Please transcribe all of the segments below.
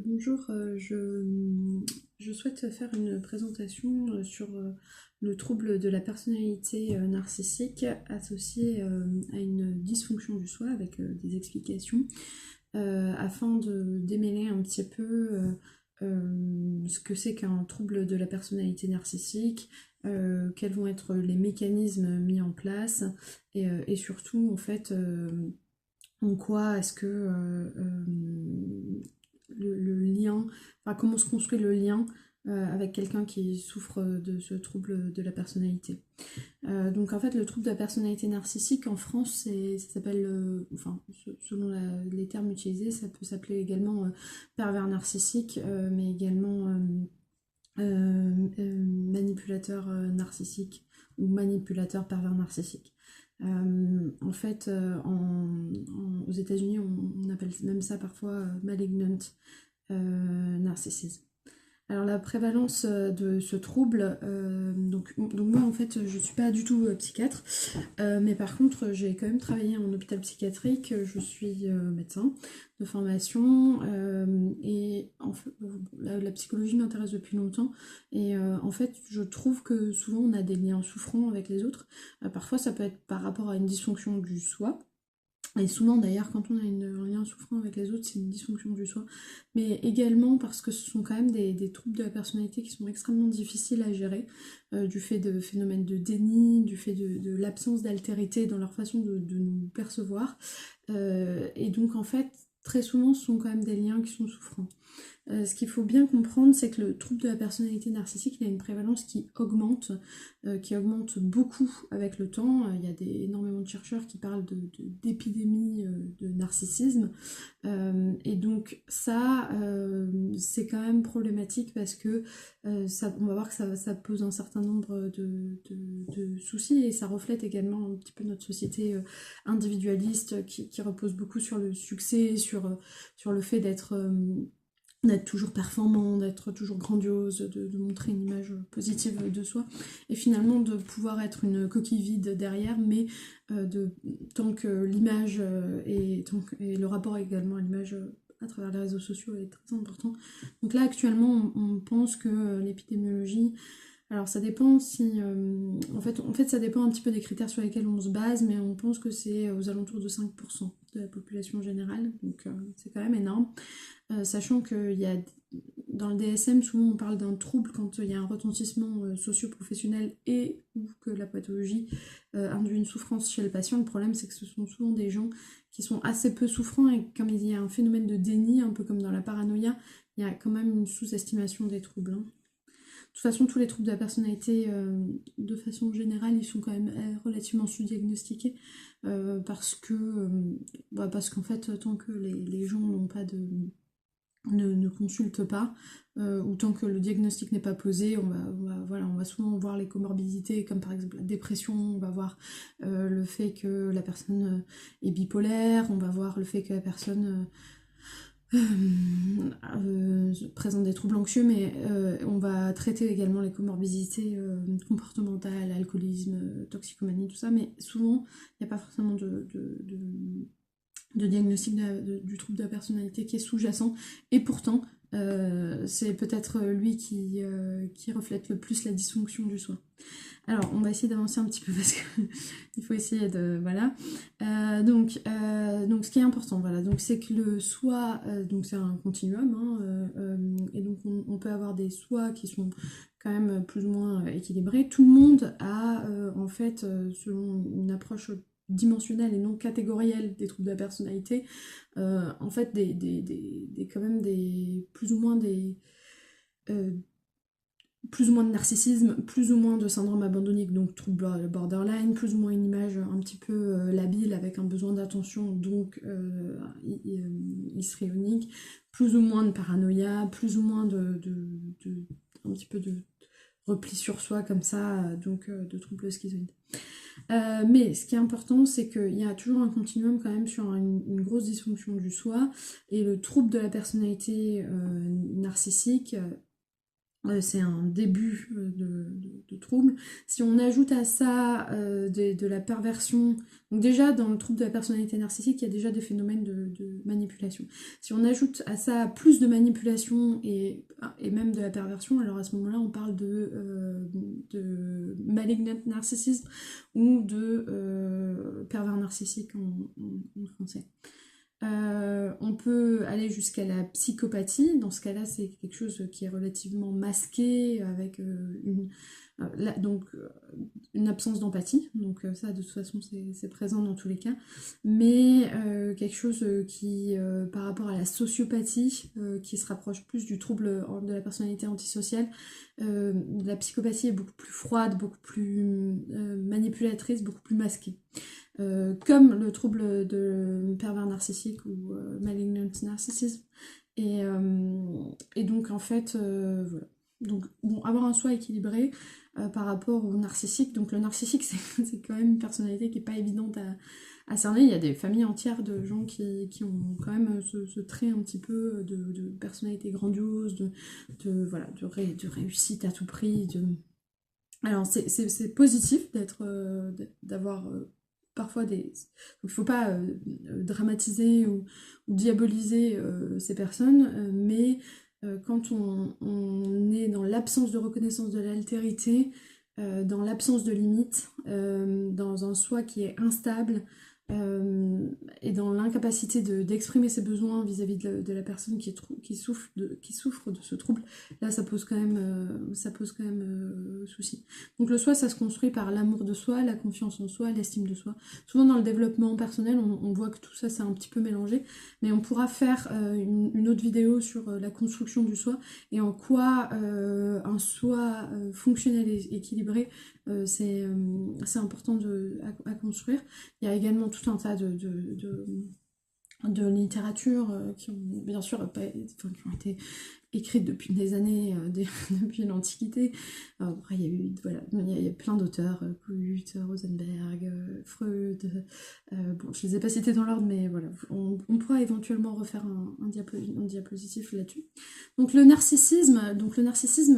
Bonjour, je souhaite faire une présentation sur le trouble de la personnalité narcissique associé à une dysfonction du soi avec des explications afin de démêler un petit peu ce que c'est qu'un trouble de la personnalité narcissique, quels vont être les mécanismes mis en place et surtout en fait en quoi est-ce que le lien, enfin comment se construit le lien avec quelqu'un qui souffre de ce trouble de la personnalité. Donc en fait le trouble de la personnalité narcissique en France ça s'appelle, enfin selon les termes utilisés, ça peut s'appeler également pervers narcissique, mais également manipulateur narcissique ou manipulateur pervers narcissique. En fait, aux États-Unis, on appelle même ça parfois malignant narcissisme. Alors la prévalence de ce trouble, donc moi en fait je suis pas du tout psychiatre, mais par contre j'ai quand même travaillé en hôpital psychiatrique, je suis médecin de formation et en fait, la psychologie m'intéresse depuis longtemps et en fait je trouve que souvent on a des liens souffrants avec les autres. Parfois ça peut être par rapport à une dysfonction du soi. Et souvent d'ailleurs, quand on a un lien souffrant avec les autres, c'est une dysfonction du soi. Mais également parce que ce sont quand même des troubles de la personnalité qui sont extrêmement difficiles à gérer, du fait de phénomènes de déni, du fait de l'absence d'altérité dans leur façon de nous percevoir. Et donc en fait, très souvent, ce sont quand même des liens qui sont souffrants. Ce qu'il faut bien comprendre, c'est que le trouble de la personnalité narcissique, il a une prévalence qui augmente beaucoup avec le temps. Il y a énormément de chercheurs qui parlent d'épidémie de narcissisme. Et donc ça, c'est quand même problématique parce que on va voir que ça pose un certain nombre de soucis et ça reflète également un petit peu notre société individualiste qui repose beaucoup sur le succès, sur le fait d'être toujours performant, d'être toujours grandiose, de montrer une image positive de soi, et finalement de pouvoir être une coquille vide derrière, mais tant que l'image et le rapport également à l'image à travers les réseaux sociaux est très important. Donc là actuellement on pense que l'épidémiologie, alors ça dépend si... en fait ça dépend un petit peu des critères sur lesquels on se base, mais on pense que c'est aux alentours de 5% de la population générale, donc c'est quand même énorme. Sachant que dans le DSM, souvent on parle d'un trouble quand il y a un retentissement socio-professionnel et ou que la pathologie induit une souffrance chez le patient. Le problème, c'est que ce sont souvent des gens qui sont assez peu souffrants et comme il y a un phénomène de déni, un peu comme dans la paranoïa, il y a quand même une sous-estimation des troubles, hein. De toute façon, tous les troubles de la personnalité, de façon générale, ils sont quand même relativement sous-diagnostiqués parce qu'en fait, tant que les gens n'ont pas ne consulte pas, ou tant que le diagnostic n'est pas posé, voilà, on va souvent voir les comorbidités, comme par exemple la dépression, on va voir le fait que la personne est bipolaire, on va voir le fait que la personne présente des troubles anxieux, mais on va traiter également les comorbidités comportementales, alcoolisme, toxicomanie, tout ça, mais souvent, il n'y a pas forcément de diagnostic du trouble de la personnalité qui est sous-jacent, et pourtant c'est peut-être lui qui reflète le plus la dysfonction du soi. Alors on va essayer d'avancer un petit peu parce qu'il faut essayer de... Voilà. Donc ce qui est important, voilà, donc c'est que le soi, donc c'est un continuum, hein, et donc on peut avoir des soi qui sont quand même plus ou moins équilibrés. Tout le monde a en fait, selon une approche dimensionnelle et non catégorielle des troubles de la personnalité, en fait quand même des euh, plus ou moins de narcissisme, plus ou moins de syndrome abandonnique, donc trouble borderline, plus ou moins une image un petit peu labile avec un besoin d'attention, donc histrionique, plus ou moins de paranoïa, plus ou moins un petit peu de repli sur soi comme ça, donc de troubles schizoïdes. Mais ce qui est important, c'est qu'il y a toujours un continuum quand même sur une grosse dysfonction du soi, et le trouble de la personnalité narcissique C'est un début de trouble. Si on ajoute à ça de la perversion, donc déjà dans le trouble de la personnalité narcissique, il y a déjà des phénomènes de manipulation. Si on ajoute à ça plus de manipulation et même de la perversion, alors à ce moment-là on parle de malignant narcissisme ou de pervers narcissique en français. On peut aller jusqu'à la psychopathie. Dans ce cas-là, c'est quelque chose qui est relativement masqué avec une absence d'empathie. Donc ça, de toute façon, c'est présent dans tous les cas. Mais quelque chose qui, par rapport à la sociopathie, qui se rapproche plus du trouble de la personnalité antisociale, la psychopathie est beaucoup plus froide, beaucoup plus manipulatrice, beaucoup plus masquée. Comme le trouble de pervers narcissique ou malignant narcissisme. Et donc en fait, voilà. Donc bon, avoir un soi équilibré par rapport au narcissique. Donc le narcissique, c'est quand même une personnalité qui n'est pas évidente à cerner. Il y a des familles entières de gens qui ont quand même ce trait un petit peu de personnalité grandiose, voilà, de réussite à tout prix. Alors c'est positif d'avoir parfois des... Donc il ne faut pas dramatiser ou diaboliser ces personnes, mais quand on est dans l'absence de reconnaissance de l'altérité, dans l'absence de limite, dans un soi qui est instable, et dans l'incapacité d'exprimer ses besoins vis-à-vis de la personne qui souffre de ce trouble, là ça pose quand même, souci. Donc le soi, ça se construit par l'amour de soi, la confiance en soi, l'estime de soi. Souvent dans le développement personnel, on voit que tout ça c'est un petit peu mélangé, mais on pourra faire une autre vidéo sur la construction du soi et en quoi un soi fonctionnel et équilibré, c'est important à construire. Il y a également tout un tas de littérature qui ont bien sûr qui ont été écrites depuis des années, depuis l'Antiquité. Après, il y a eu, voilà, il y a plein d'auteurs, Goethe, Rosenberg, Freud. Bon, je les ai pas cités dans l'ordre, mais voilà, on pourra éventuellement refaire un diapositif là-dessus. Donc le narcissisme,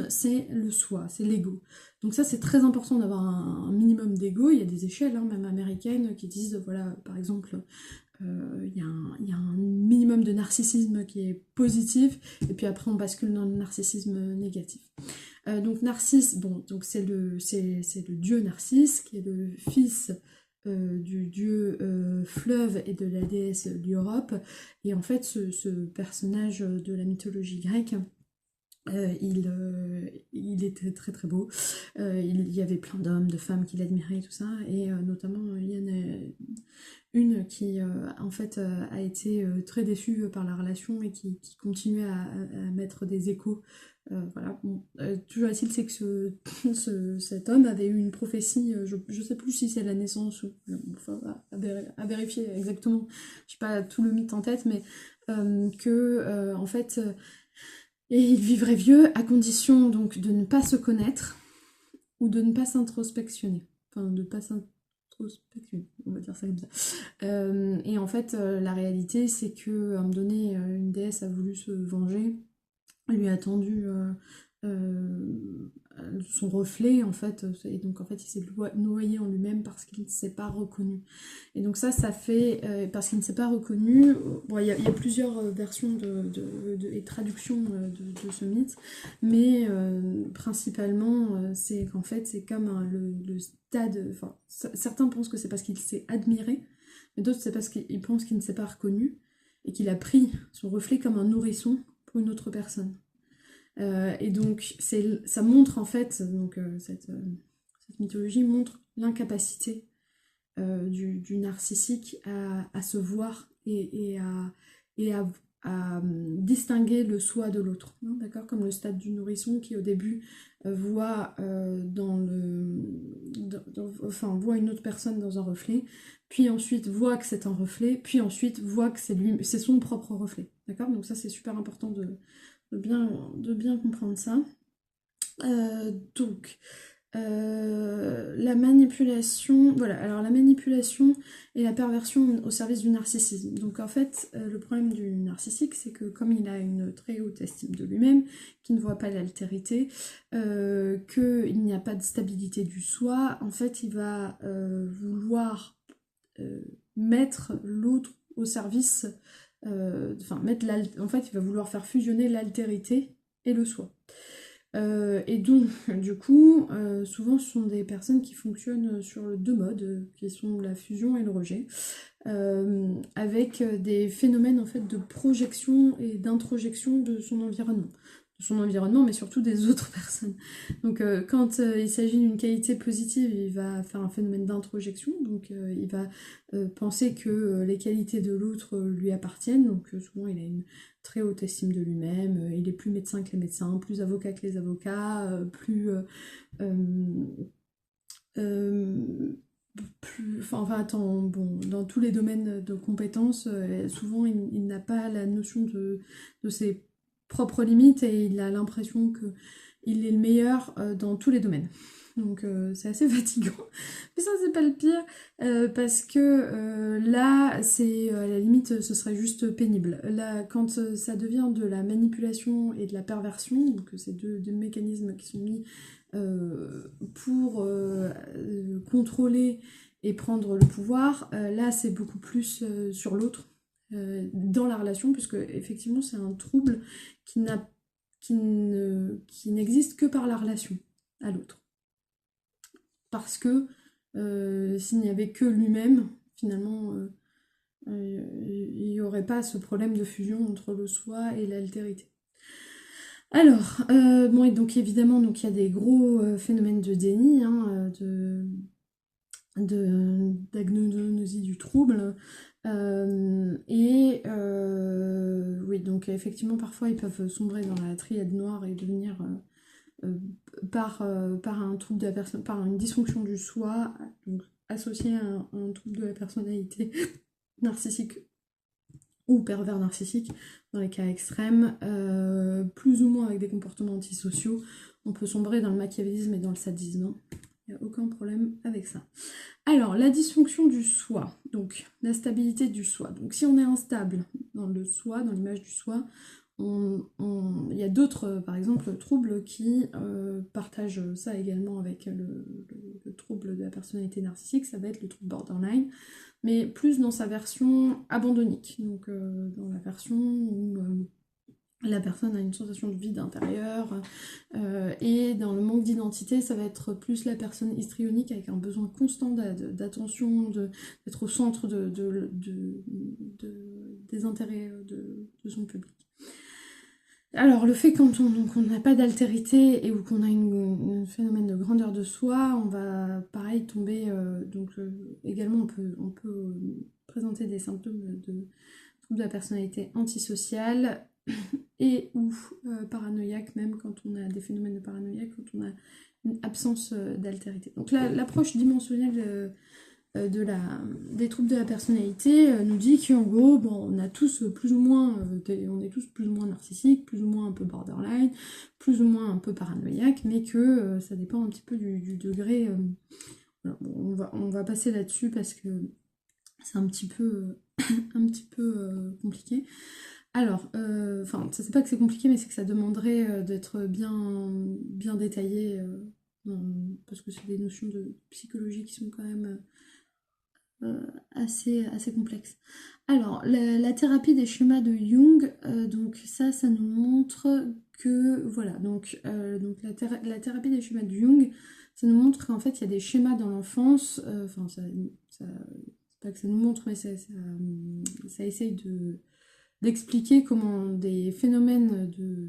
c'est le soi, c'est l'ego. Donc ça, c'est très important d'avoir un minimum d'ego. Il y a des échelles, hein, même américaines, qui disent, voilà, par exemple, il y a un minimum de narcissisme qui est positif, et puis après on bascule dans le narcissisme négatif. Donc Narcisse, bon, donc c'est le dieu Narcisse, qui est le fils du dieu fleuve et de la déesse d'Europe. Et en fait, ce personnage de la mythologie grecque, il était très très beau. Il y avait plein d'hommes, de femmes qui l'admiraient et tout ça. Et notamment, il y en a une qui en fait a été très déçue par la relation et qui continuait à mettre des échos. Voilà. Bon, toujours est-il, c'est que cet homme avait eu une prophétie, je sais plus si c'est la naissance ou enfin, à vérifier exactement, je n'ai pas tout le mythe en tête, mais que en fait et il vivrait vieux à condition donc de ne pas se connaître ou de ne pas s'introspectionner. Enfin, de ne pas s'introspectionner, on va dire ça comme ça. Et en fait, la réalité, c'est qu'à un moment donné, une déesse a voulu se venger, lui a tendu son reflet, en fait, et donc en fait, il s'est noyé en lui-même parce qu'il ne s'est pas reconnu. Et donc ça fait, parce qu'il ne s'est pas reconnu, bon, il y a plusieurs versions et traductions de ce mythe, mais principalement, c'est qu'en fait, c'est comme le stade, enfin, certains pensent que c'est parce qu'il s'est admiré, mais d'autres c'est parce qu'ils pensent qu'il ne s'est pas reconnu, et qu'il a pris son reflet comme un nourrisson pour une autre personne. Et donc ça montre en fait, donc, cette mythologie montre l'incapacité du narcissique à se voir et à distinguer le soi de l'autre, hein, d'accord, comme le stade du nourrisson qui au début voit voit une autre personne dans un reflet, puis ensuite voit que c'est un reflet, puis ensuite voit que c'est son propre reflet, d'accord. Donc ça c'est super important de bien comprendre ça. Donc La manipulation, voilà, alors la manipulation et la perversion au service du narcissisme. Donc en fait, le problème du narcissique, c'est que comme il a une très haute estime de lui-même, qu'il ne voit pas l'altérité, qu'il n'y a pas de stabilité du soi, en fait, il va vouloir mettre l'autre au service, en fait, il va vouloir faire fusionner l'altérité et le soi. Et donc, du coup, souvent ce sont des personnes qui fonctionnent sur deux modes, qui sont la fusion et le rejet, avec des phénomènes en fait de projection et d'introjection de son environnement. De son environnement, mais surtout des autres personnes. Donc, quand il s'agit d'une qualité positive, il va faire un phénomène d'introjection, donc il va penser que les qualités de l'autre lui appartiennent, donc souvent il a une très haute estime de lui-même, il est plus médecin que les médecins, plus avocat que les avocats, enfin, attends, bon, dans tous les domaines de compétences, souvent il n'a pas la notion de ses propres limites et il a l'impression qu'il est le meilleur dans tous les domaines. Donc c'est assez fatigant. Mais ça c'est pas le pire, parce que là, c'est à la limite, ce serait juste pénible. Là, quand ça devient de la manipulation et de la perversion, donc c'est deux mécanismes qui sont mis pour contrôler et prendre le pouvoir, là c'est beaucoup plus sur l'autre, dans la relation, puisque effectivement c'est un trouble qui n'existe que par la relation à l'autre. Parce que s'il n'y avait que lui-même, finalement, il n'y aurait pas ce problème de fusion entre le soi et l'altérité. Alors, bon, et donc évidemment, donc, il y a des gros phénomènes de déni, hein, d'agnosie du trouble. Oui, donc effectivement, parfois, ils peuvent sombrer dans la triade noire et devenir par un trouble de la personne, par une dysfonction du soi, donc associé à un trouble de la personnalité narcissique ou pervers narcissique dans les cas extrêmes, plus ou moins avec des comportements antisociaux. On peut sombrer dans le machiavélisme et dans le sadisme. Il n'y a aucun problème avec ça. Alors, la dysfonction du soi, donc la stabilité du soi. Donc si on est instable dans le soi, dans l'image du soi, il y a d'autres, par exemple, troubles qui partagent ça également avec le trouble de la personnalité narcissique, ça va être le trouble borderline, mais plus dans sa version abandonnique, donc dans la version où la personne a une sensation de vide intérieur, et dans le manque d'identité, ça va être plus la personne histrionique avec un besoin constant d'attention, d'être au centre des intérêts de son public. Alors, le fait quand on n'a pas d'altérité et ou qu'on a un phénomène de grandeur de soi, on va pareil tomber. Également, on peut présenter des symptômes de trouble de la personnalité antisociale et ou paranoïaque, même quand on a des phénomènes de paranoïaque, quand on a une absence d'altérité. Donc, l'approche dimensionnelle des troubles de la personnalité nous dit qu'en gros, bon, on a tous plus ou moins, on est tous plus ou moins narcissiques, plus ou moins un peu borderline, plus ou moins un peu paranoïaque, mais que ça dépend un petit peu du degré. Voilà, bon, on va passer là-dessus parce que c'est un petit peu, compliqué. Alors, enfin, c'est pas que c'est compliqué, mais c'est que ça demanderait d'être bien détaillé, parce que c'est des notions de psychologie qui sont quand même assez complexe. Alors, la thérapie des schémas de Jung, donc ça nous montre que, voilà, donc la thérapie des schémas de Jung, ça nous montre qu'en fait, il y a des schémas dans l'enfance, enfin, c'est pas que ça nous montre, mais ça essaye d'expliquer comment des phénomènes de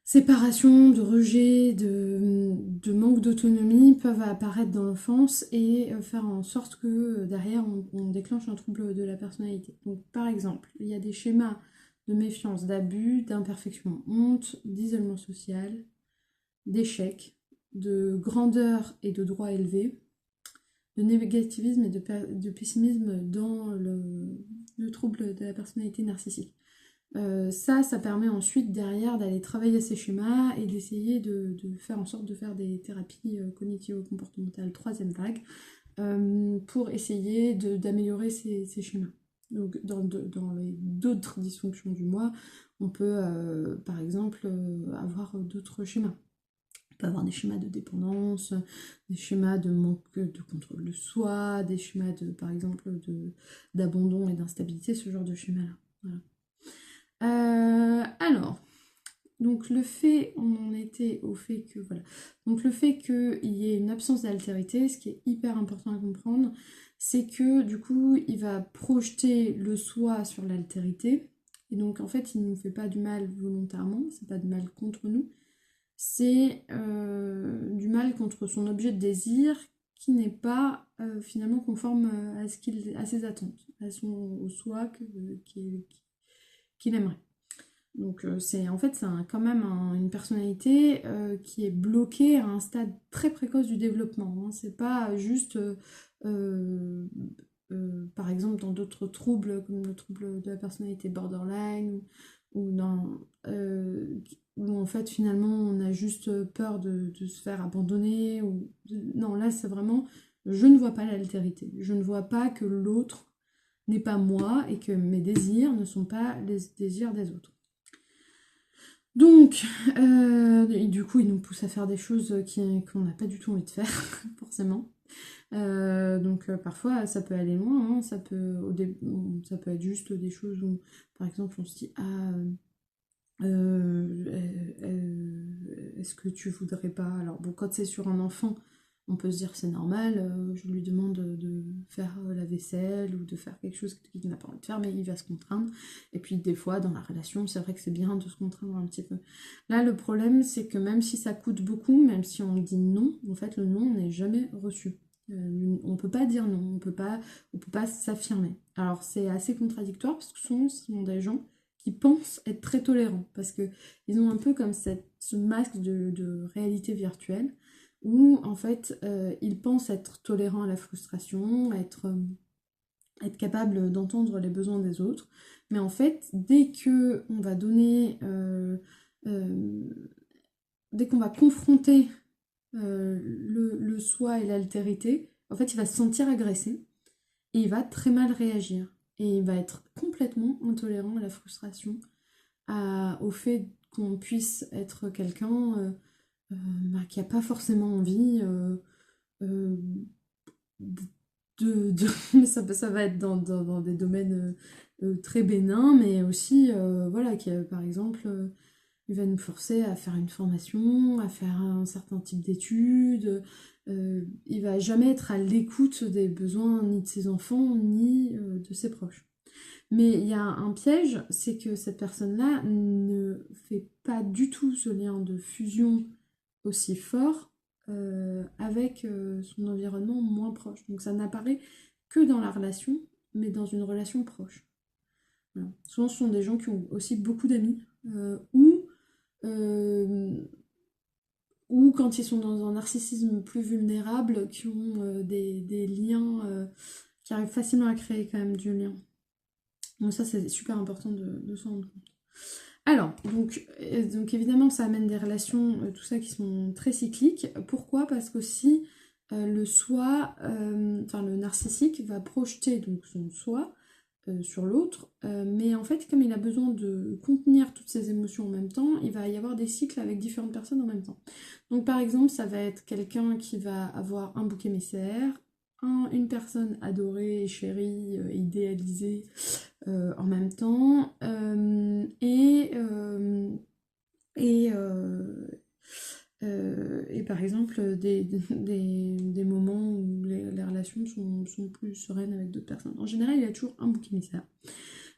séparation, de rejet, de manque d'autonomie peuvent apparaître dans l'enfance et faire en sorte que derrière on déclenche un trouble de la personnalité. Donc par exemple, il y a des schémas de méfiance, d'abus, d'imperfection, honte, d'isolement social, d'échec, de grandeur et de droit élevé, de négativisme et de pessimisme dans le trouble de la personnalité narcissique. Ça permet ensuite derrière d'aller travailler ces schémas et d'essayer de faire en sorte de faire des thérapies cognitivo-comportementales troisième vague pour essayer d'améliorer ces schémas. Donc dans les d'autres dysfonctions du moi, on peut par exemple avoir d'autres schémas. On peut avoir des schémas de dépendance, des schémas de manque de contrôle de soi, des schémas par exemple d'abandon et d'instabilité, ce genre de schémas-là. Voilà. Alors, donc le fait, on en était au fait que, voilà, donc le fait qu'il y ait une absence d'altérité, ce qui est hyper important à comprendre, c'est que du coup, il va projeter le soi sur l'altérité, et donc en fait, il ne nous fait pas du mal volontairement, c'est pas du mal contre nous, c'est du mal contre son objet de désir qui n'est pas finalement conforme à ses attentes, au soi qu'il aimerait. Donc c'est en fait quand même une personnalité qui est bloquée à un stade très précoce du développement. Hein. C'est pas juste euh, par exemple dans d'autres troubles comme le trouble de la personnalité borderline ou dans où en fait finalement on a juste peur de se faire abandonner non là c'est vraiment je ne vois pas l'altérité. Je ne vois pas que l'autre n'est pas moi et que mes désirs ne sont pas les désirs des autres. Donc, et du coup, il nous pousse à faire des choses qu'on n'a pas du tout envie de faire, forcément. Donc, parfois, ça peut aller loin, hein, ça peut être juste des choses où, par exemple, on se dit, ah, est-ce que tu voudrais pas... Alors, bon, quand c'est sur un enfant, on peut se dire c'est normal, je lui demande de faire la vaisselle ou de faire quelque chose qu'il n'a pas envie de faire, mais il va se contraindre. Et puis des fois, dans la relation, c'est vrai que c'est bien de se contraindre un petit peu. Là, le problème, c'est que même si ça coûte beaucoup, même si on dit non, en fait, le non n'est jamais reçu. On peut pas dire non, on peut pas s'affirmer. Alors c'est assez contradictoire parce que souvent ce sont des gens qui pensent être très tolérants parce que ils ont un peu comme ce masque de réalité virtuelle où en fait ils pensent être tolérants à la frustration, être capable d'entendre les besoins des autres, mais en fait dès que on va donner euh, dès qu'on va confronter le soi et l'altérité, en fait il va se sentir agressé et il va très mal réagir et il va être complètement intolérant à la frustration, au fait qu'on puisse être quelqu'un qui n'a pas forcément envie euh, mais ça va être dans des domaines très bénins, mais aussi, voilà, par exemple, il va nous forcer à faire une formation, à faire un certain type d'études. Il va jamais être à l'écoute des besoins ni de ses enfants, ni de ses proches. Mais il y a un piège, c'est que cette personne-là ne fait pas du tout ce lien de fusion aussi fort avec son environnement moins proche. Donc ça n'apparaît que dans la relation, mais dans une relation proche. Voilà. Souvent ce sont des gens qui ont aussi beaucoup d'amis, euh, ou quand ils sont dans un narcissisme plus vulnérable, qui ont des liens, qui arrivent facilement à créer quand même du lien. Donc ça c'est super important de s'en rendre compte. Alors, donc évidemment, ça amène des relations, tout ça, qui sont très cycliques. Pourquoi? Parce qu'aussi, le soi, enfin le narcissique va projeter donc son soi sur l'autre, mais en fait, comme il a besoin de contenir toutes ses émotions en même temps, il va y avoir des cycles avec différentes personnes en même temps. Donc par exemple, ça va être quelqu'un qui va avoir un bouc émissaire, une personne adorée, chérie, idéalisée en même temps, et par exemple des moments où les relations sont plus sereines avec d'autres personnes. En général, il y a toujours un bouc émissaire.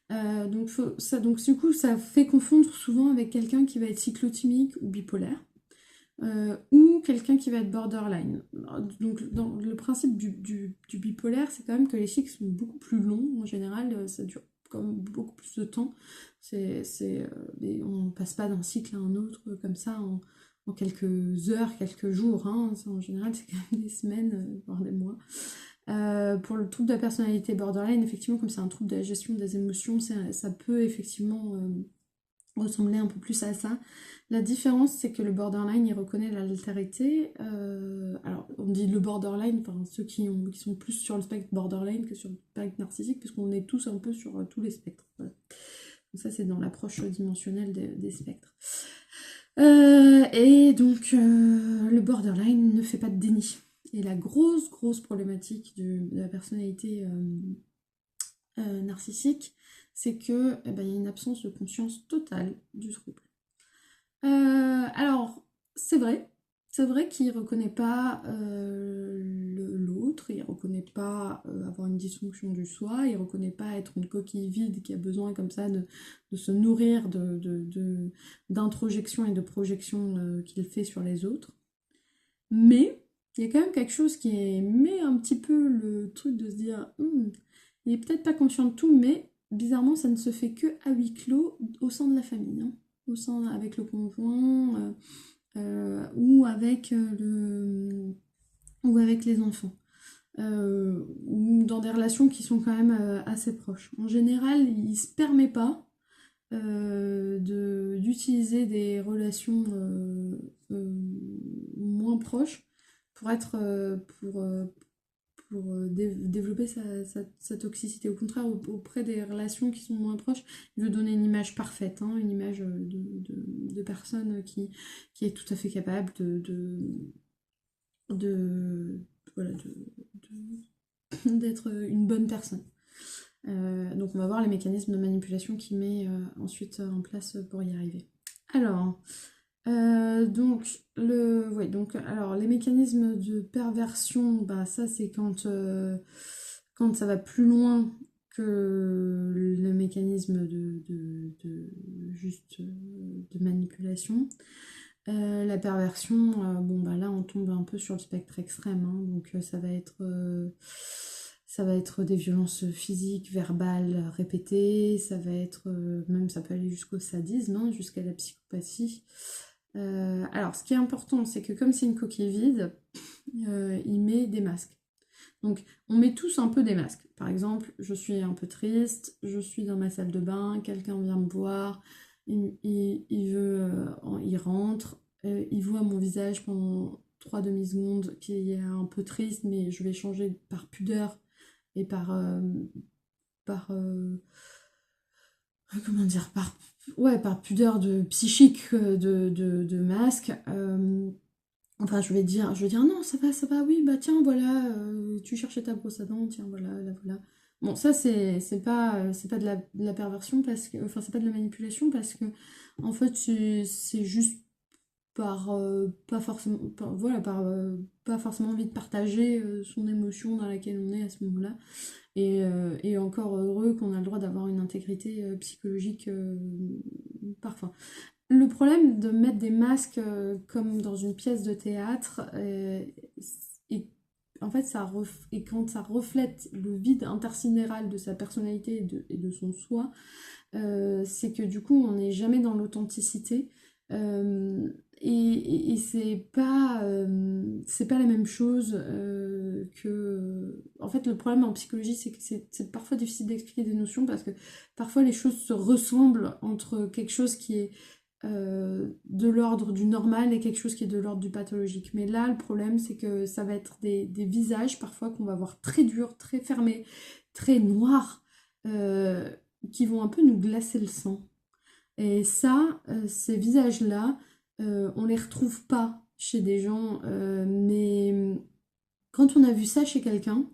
Donc du coup, ça fait confondre souvent avec quelqu'un qui va être cyclotimique ou bipolaire. Ou quelqu'un qui va être borderline. Donc dans le principe du bipolaire, c'est quand même que les cycles sont beaucoup plus longs. En général, ça dure comme beaucoup plus de temps. On passe pas d'un cycle à un autre comme ça en quelques heures, quelques jours. Hein. En général, c'est quand même des semaines, voire des mois. Pour le trouble de la personnalité borderline, effectivement, comme c'est un trouble de la gestion des émotions, ça peut effectivement ressembler un peu plus à ça. La différence, c'est que le borderline, il reconnaît l'altérité. Alors, on dit le borderline, enfin, ceux qui sont plus sur le spectre borderline que sur le spectre narcissique, puisqu'on est tous un peu sur tous les spectres. Voilà. Donc ça, c'est dans l'approche dimensionnelle des spectres. Et donc, le borderline ne fait pas de déni. Et la grosse problématique de la personnalité narcissique, c'est que eh ben, y a une absence de conscience totale du trouble. Alors, c'est vrai qu'il ne reconnaît pas l'autre, il ne reconnaît pas avoir une dysfonction du soi, il ne reconnaît pas être une coquille vide qui a besoin comme ça de se nourrir d'introjections et de projections qu'il fait sur les autres. Mais il y a quand même quelque chose qui met un petit peu le truc de se dire il est peut-être pas conscient de tout, mais bizarrement ça ne se fait que à huis clos au sein de la famille, hein. Au sein avec le conjoint ou ou avec les enfants. Ou dans des relations qui sont quand même assez proches. En général, il ne se permet pas d'utiliser des relations moins proches pour être développer sa toxicité. Au contraire, auprès des relations qui sont moins proches, il veut donner une image parfaite, hein, une image de personne qui est tout à fait capable de voilà, d'être une bonne personne. Donc on va voir les mécanismes de manipulation qu'il met ensuite en place pour y arriver. Alors, alors les mécanismes de perversion, bah ça c'est quand ça va plus loin que le mécanisme juste de manipulation. La perversion, bon bah là on tombe un peu sur le spectre extrême, hein, donc ça va être des violences physiques, verbales, répétées, même ça peut aller jusqu'au sadisme, hein, jusqu'à la psychopathie. Alors ce qui est important, c'est que comme c'est une coquille vide, il met des masques. Donc on met tous un peu des masques. Par exemple, je suis un peu triste, je suis dans ma salle de bain, quelqu'un vient me voir, il rentre, il voit mon visage pendant 3 demi-secondes qui est un peu triste, mais je vais changer par pudeur et comment dire, par pudeur de psychique de masque. Enfin, je vais dire non, ça va, oui, bah tiens, voilà, tu cherchais ta brosse à dents, tiens, voilà, la voilà. Bon, ça, c'est pas de la perversion, enfin, c'est pas de la manipulation, parce que, en fait, c'est juste pas forcément, voilà, pas forcément envie de partager son émotion dans laquelle on est à ce moment-là. Et encore heureux qu'on a le droit d'avoir une intégrité psychologique parfois. Le problème de mettre des masques comme dans une pièce de théâtre, et, en fait, et quand ça reflète le vide intersidéral de sa personnalité et de son soi, c'est que du coup, on n'est jamais dans l'authenticité. Et c'est pas la même chose que... En fait, le problème en psychologie, c'est que c'est parfois difficile d'expliquer des notions parce que parfois les choses se ressemblent entre quelque chose qui est de l'ordre du normal et quelque chose qui est de l'ordre du pathologique. Mais là, le problème, c'est que ça va être des visages parfois qu'on va voir très durs, très fermés, très noirs, qui vont un peu nous glacer le sang. Et ça, ces visages-là, on les retrouve pas chez des gens, mais quand on a vu ça chez quelqu'un,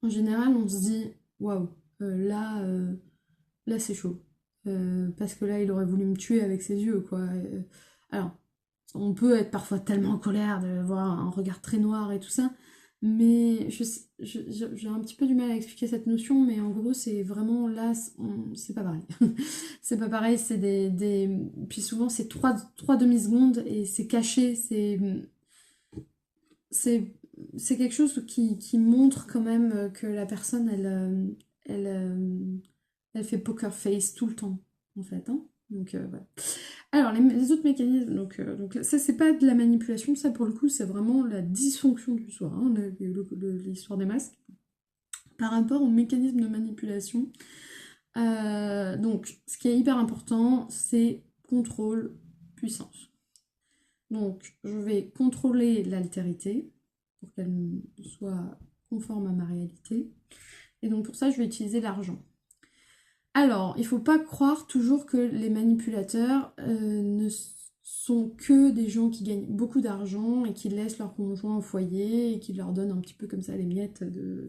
en général, on se dit waouh, là c'est chaud. Parce que là, il aurait voulu me tuer avec ses yeux, quoi. Alors, on peut être parfois tellement en colère de voir un regard très noir et tout ça, mais j'ai un petit peu du mal à expliquer cette notion, mais en gros, c'est vraiment là, c'est pas pareil. C'est pas pareil, c'est Puis souvent, c'est 3 demi-secondes et c'est caché, c'est c'est quelque chose qui montre quand même que la personne, elle, elle fait poker face tout le temps, en fait, hein. Donc, voilà. Alors, les autres mécanismes, donc ça, c'est pas de la manipulation, ça, pour le coup, c'est vraiment la dysfonction du soi, hein, l'histoire des masques. Par rapport au mécanisme de manipulation, donc ce qui est hyper important, c'est contrôle, puissance. Donc je vais contrôler l'altérité pour qu'elle soit conforme à ma réalité. Et donc pour ça, je vais utiliser l'argent. Alors, il ne faut pas croire toujours que les manipulateurs ne sont que des gens qui gagnent beaucoup d'argent et qui laissent leur conjoint au foyer et qui leur donnent un petit peu comme ça les miettes de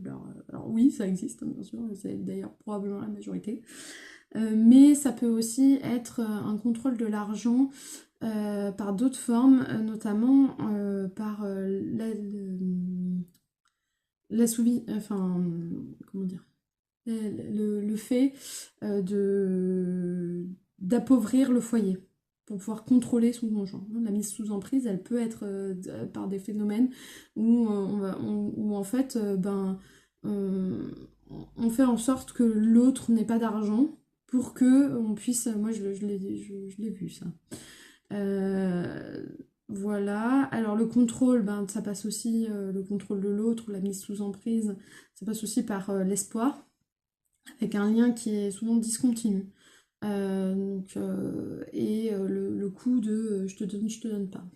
leur... Alors oui, ça existe, hein, bien sûr, c'est d'ailleurs probablement la majorité. Mais ça peut aussi être un contrôle de l'argent par d'autres formes, notamment par enfin, comment dire, le fait d'appauvrir le foyer pour pouvoir contrôler son conjoint. La mise sous emprise, elle peut être par des phénomènes où en fait, on fait en sorte que l'autre n'ait pas d'argent pour que on puisse... Moi, je l'ai vu, ça. Euh, voilà. Alors le contrôle, ça passe aussi, le contrôle de l'autre, la mise sous emprise, ça passe aussi par l'espoir, avec un lien qui est souvent discontinu. Le coup de je te donne pas.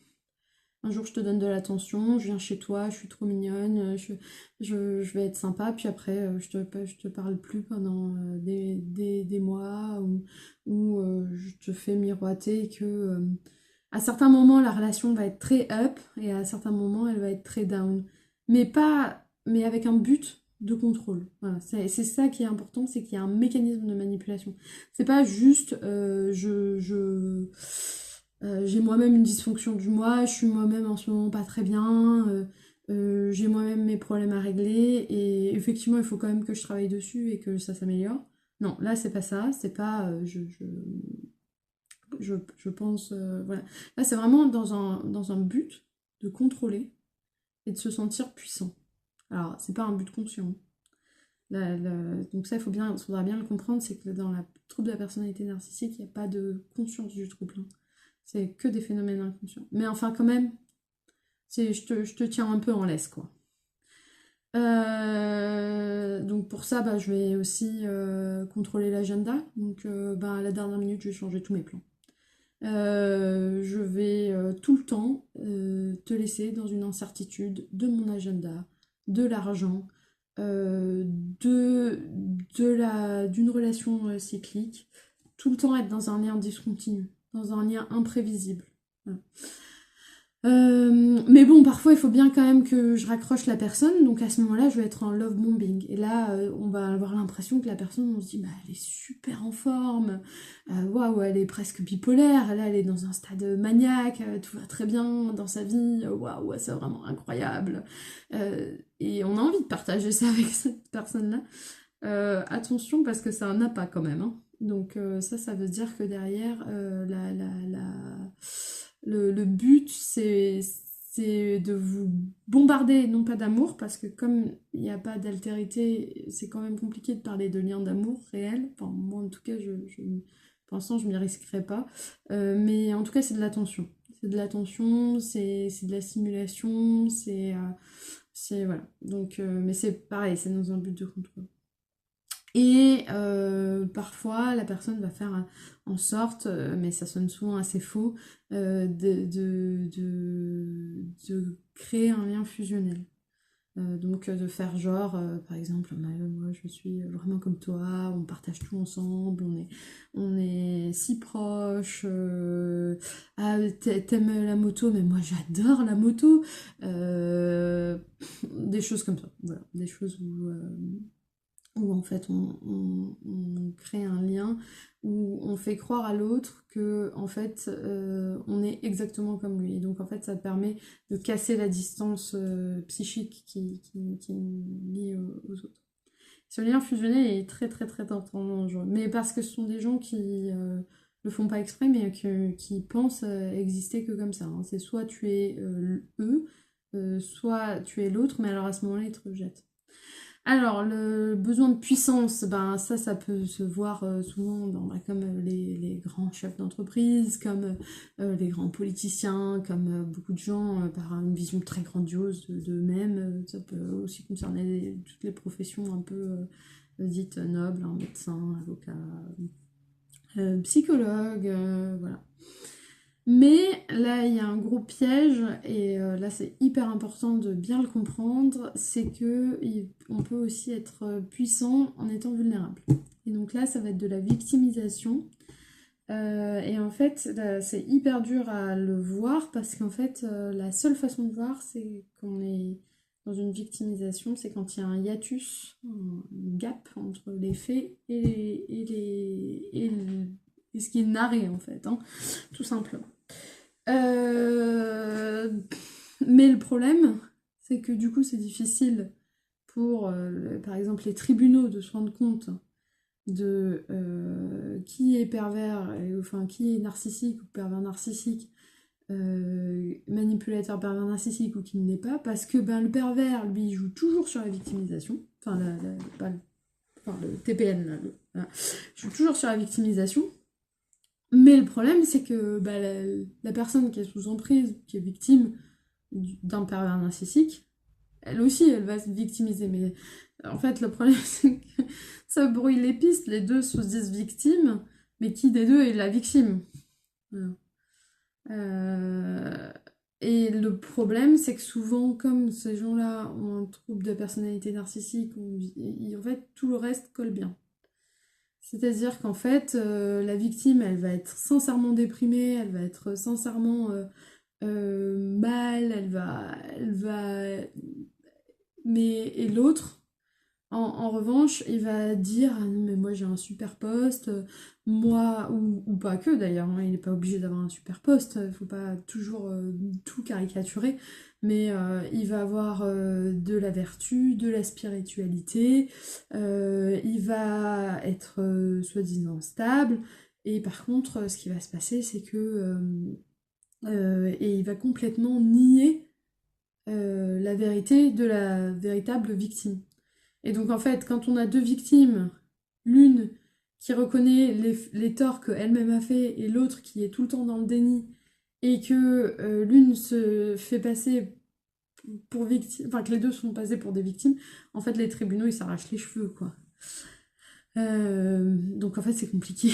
Un jour je te donne de l'attention, je viens chez toi, je suis trop mignonne, je vais être sympa, puis après je te parle plus pendant des mois, ou je te fais miroiter que à certains moments la relation va être très up et à certains moments elle va être très down. Mais avec un but de contrôle. Voilà, c'est ça qui est important, c'est qu'il y a un mécanisme de manipulation. C'est pas juste j'ai moi-même une dysfonction du moi, je suis moi-même en ce moment pas très bien, j'ai moi-même mes problèmes à régler, et effectivement il faut quand même que je travaille dessus et que ça s'améliore. Non, là c'est pas ça, c'est pas je pense voilà. Là c'est vraiment dans un but de contrôler et de se sentir puissant. Alors c'est pas un but conscient. Donc ça, faudra bien le comprendre, c'est que dans la trouble de la personnalité narcissique, il n'y a pas de conscience du trouble, hein. C'est que des phénomènes inconscients. Mais enfin, quand même, je te tiens un peu en laisse, quoi. Donc pour ça, je vais aussi contrôler l'agenda. Donc à la dernière minute, je vais changer tous mes plans. Je vais tout le temps te laisser dans une incertitude de mon agenda, de l'argent, d'une relation cyclique, tout le temps être dans un lien discontinu, dans un lien imprévisible. Voilà. Mais bon, parfois il faut bien quand même que je raccroche la personne, donc à ce moment-là je vais être en love bombing. Et là, on va avoir l'impression que la personne, on se dit, elle est super en forme, waouh, elle est presque bipolaire, là elle est dans un stade maniaque, tout va très bien dans sa vie, waouh, c'est vraiment incroyable. Et on a envie de partager ça avec cette personne-là. Attention parce que c'est un appât quand même, hein. Donc ça veut dire que derrière, le but, c'est de vous bombarder, non pas d'amour, parce que comme il n'y a pas d'altérité, c'est quand même compliqué de parler de lien d'amour réel. Enfin, moi, en tout cas, pour l'instant, je m'y risquerai pas. Mais en tout cas, c'est de l'attention. C'est de l'attention, c'est de la simulation, voilà. Donc, mais c'est pareil, c'est dans un but de contrôle. Et parfois, la personne va faire en sorte, mais ça sonne souvent assez faux, de créer un lien fusionnel. Donc de faire genre, par exemple, moi je suis vraiment comme toi, on partage tout ensemble, on est si proches, ah t'aimes la moto, mais moi j'adore la moto, des choses comme ça, voilà, des choses où en fait on crée un lien, où on fait croire à l'autre que en fait on est exactement comme lui. Et donc en fait ça permet de casser la distance psychique qui nous lie aux autres. Ce lien fusionné est très très très dangereux. Mais parce que ce sont des gens qui le font pas exprès, mais qui pensent exister que comme ça, hein. C'est soit tu es eux, soit tu es l'autre, mais alors à ce moment-là ils te rejettent. Alors, le besoin de puissance, ben ça peut se voir souvent comme les grands chefs d'entreprise, comme les grands politiciens, comme beaucoup de gens par une vision très grandiose d'eux-mêmes. Ça peut aussi concerner toutes les professions un peu dites nobles, hein, médecins, avocats, psychologues, voilà. Mais là, il y a un gros piège, et là, c'est hyper important de bien le comprendre, c'est que on peut aussi être puissant en étant vulnérable. Et donc là, ça va être de la victimisation. Et en fait, là, c'est hyper dur à le voir parce qu'en fait, la seule façon de voir, c'est qu'on est dans une victimisation, c'est quand il y a un hiatus, un gap entre les faits et ce qui est narré en fait, hein, tout simplement. Euh, Mais le problème, c'est que du coup, c'est difficile pour, par exemple, les tribunaux de se rendre compte de qui est pervers, enfin qui est narcissique ou pervers narcissique, manipulateur pervers narcissique ou qui ne l'est pas, parce que ben, le pervers, lui, il joue toujours sur la victimisation, enfin, pas enfin, le TPN, là, voilà. Il joue toujours sur la victimisation, mais le problème, c'est que bah, la personne qui est sous emprise, qui est victime d'un pervers narcissique, elle aussi, elle va se victimiser. Mais en fait, le problème, c'est que ça brouille les pistes. Les deux se disent victimes, mais qui des deux est la victime? Voilà. Euh, Et le problème, c'est que souvent, comme ces gens-là ont un trouble de personnalité narcissique, en fait, tout le reste colle bien. C'est-à-dire qu'en fait, la victime, elle va être sincèrement déprimée, elle va être sincèrement mal, mais et l'autre, en revanche, il va dire ah non mais moi j'ai un super poste, moi ou pas que d'ailleurs, hein, il n'est pas obligé d'avoir un super poste, il faut pas toujours tout caricaturer, mais il va avoir de la vertu, de la spiritualité, il va être soi-disant stable, et par contre, ce qui va se passer, c'est que et il va complètement nier la vérité de la véritable victime. Et donc en fait, quand on a deux victimes, l'une qui reconnaît les torts qu'elle-même a fait et l'autre qui est tout le temps dans le déni, et que l'une se fait passer pour victime, enfin que les deux sont passés pour des victimes, en fait les tribunaux ils s'arrachent les cheveux quoi. Donc en fait c'est compliqué,